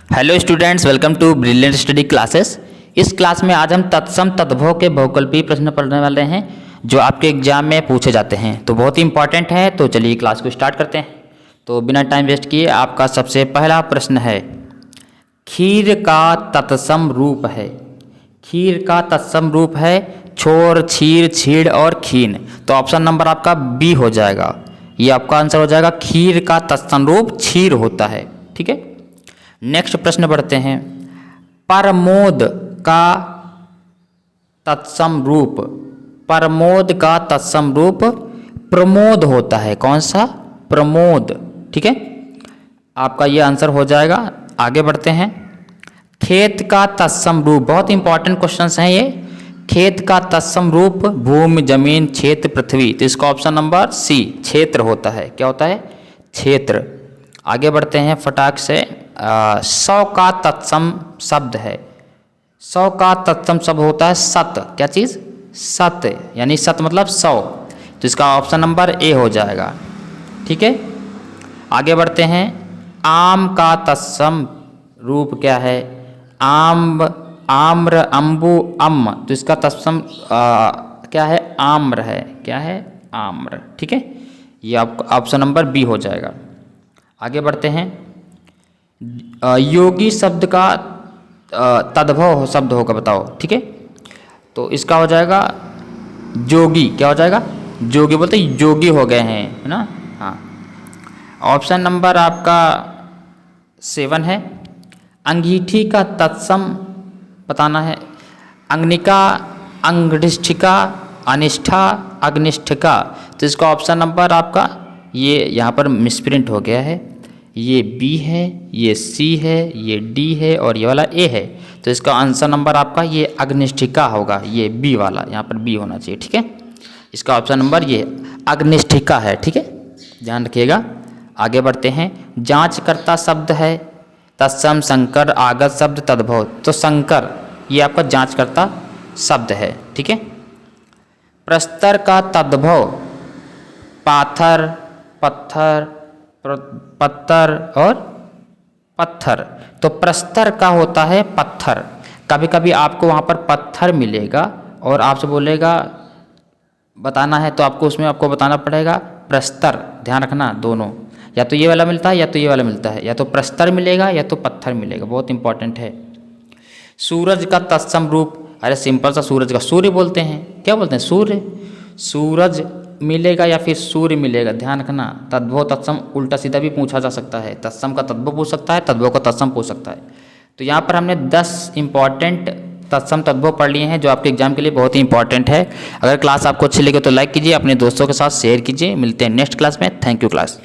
Hello students, welcome to brilliant study classes. इस class में आज हम तत्सम तद्भव के बहुकल्पीय प्रश्न पढ़ने वाले हैं जो आपके एग्जाम में पूछे जाते हैं, तो बहुत ही इंपॉर्टेंट है। तो चलिए क्लास को स्टार्ट करते हैं। तो बिना टाइम वेस्ट किए आपका सबसे पहला प्रश्न है, खीर का तत्सम रूप है। खीर का तत्सम रूप है छोर, छीर, छीड़ और खीन। तो ऑप्शन नंबर आपका बी हो जाएगा। ये आपका आंसर हो जाएगा, खीर का तत्सम रूप क्षीर होता है। ठीक है, नेक्स्ट प्रश्न बढ़ते हैं। परमोद का तत्सम रूप, परमोद का तत्सम रूप प्रमोद होता है। कौन सा? प्रमोद। ठीक है, आपका ये आंसर हो जाएगा। आगे बढ़ते हैं। खेत का तत्सम रूप, बहुत इंपॉर्टेंट क्वेश्चंस हैं ये। खेत का तत्सम रूप भूमि, जमीन, क्षेत्र, पृथ्वी। तो इसका ऑप्शन नंबर सी क्षेत्र होता है। क्या होता है? क्षेत्र। आगे बढ़ते हैं फटाक से। 100 का तत्सम शब्द है। 100 का तत्सम शब्द होता है सत। क्या चीज़? सत, यानी सत मतलब 100। तो इसका ऑप्शन नंबर ए हो जाएगा। ठीक है, आगे बढ़ते हैं। आम का तत्सम रूप क्या है? आम्र, आम्र, अम्बु, अम्म। तो इसका तत्सम क्या है? आम्र है। क्या है? आम्र। ठीक है, ये आपका ऑप्शन नंबर बी हो जाएगा। आगे बढ़ते हैं। योगी शब्द का तद्भव शब्द होगा, बताओ। ठीक है, तो इसका हो जाएगा जोगी। क्या हो जाएगा? जोगी। बोलते योगी हो गए हैं, है ना? हाँ, ऑप्शन नंबर आपका 7 है। अंगीठी का तत्सम बताना है। अंगनिका, अंगनिष्ठिका, अनिष्ठा, अग्निष्ठिका। तो इसका ऑप्शन नंबर आपका ये यहाँ पर मिसप्रिंट हो गया है। ये बी है, ये सी है, ये डी है और ये वाला ए है। तो इसका आंसर नंबर आपका ये अग्निष्ठिका होगा। ये बी वाला, यहाँ पर बी होना चाहिए। ठीक है, इसका ऑप्शन नंबर ये अग्निष्ठिका है। ठीक है, ध्यान रखिएगा। आगे बढ़ते हैं। जांचकर्ता शब्द है तत्सम, संकर, आगत शब्द, तद्भव। तो संकर ये आपका जांचकर्ता शब्द है। ठीक है, प्रस्तर का तद्भव पाथर, पत्थर, पत्थर और पत्थर। तो प्रस्तर का होता है पत्थर। कभी कभी आपको वहाँ पर पत्थर मिलेगा और आपसे बोलेगा बताना है, तो आपको उसमें आपको बताना पड़ेगा प्रस्तर। ध्यान रखना, दोनों, या तो ये वाला मिलता है या तो ये वाला मिलता है। या तो प्रस्तर मिलेगा या तो पत्थर मिलेगा। बहुत इंपॉर्टेंट है। सूरज का तत्सम रूप, अरे सिंपल सा, सूरज का सूर्य बोलते हैं। क्या बोलते हैं? सूर्य। सूरज मिलेगा या फिर सूर्य मिलेगा, ध्यान रखना। तद्भव तत्सम उल्टा सीधा भी पूछा जा सकता है। तत्सम का तद्भव पूछ सकता है, तद्भव का तत्सम पूछ सकता है। तो यहाँ पर हमने 10 इंपॉर्टेंट तत्सम तद्भव पढ़ लिए हैं जो आपके एग्जाम के लिए बहुत ही इंपॉर्टेंट है। अगर क्लास आपको अच्छी लगे तो लाइक कीजिए, अपने दोस्तों के साथ शेयर कीजिए। मिलते हैं नेक्स्ट क्लास में। Thank you class.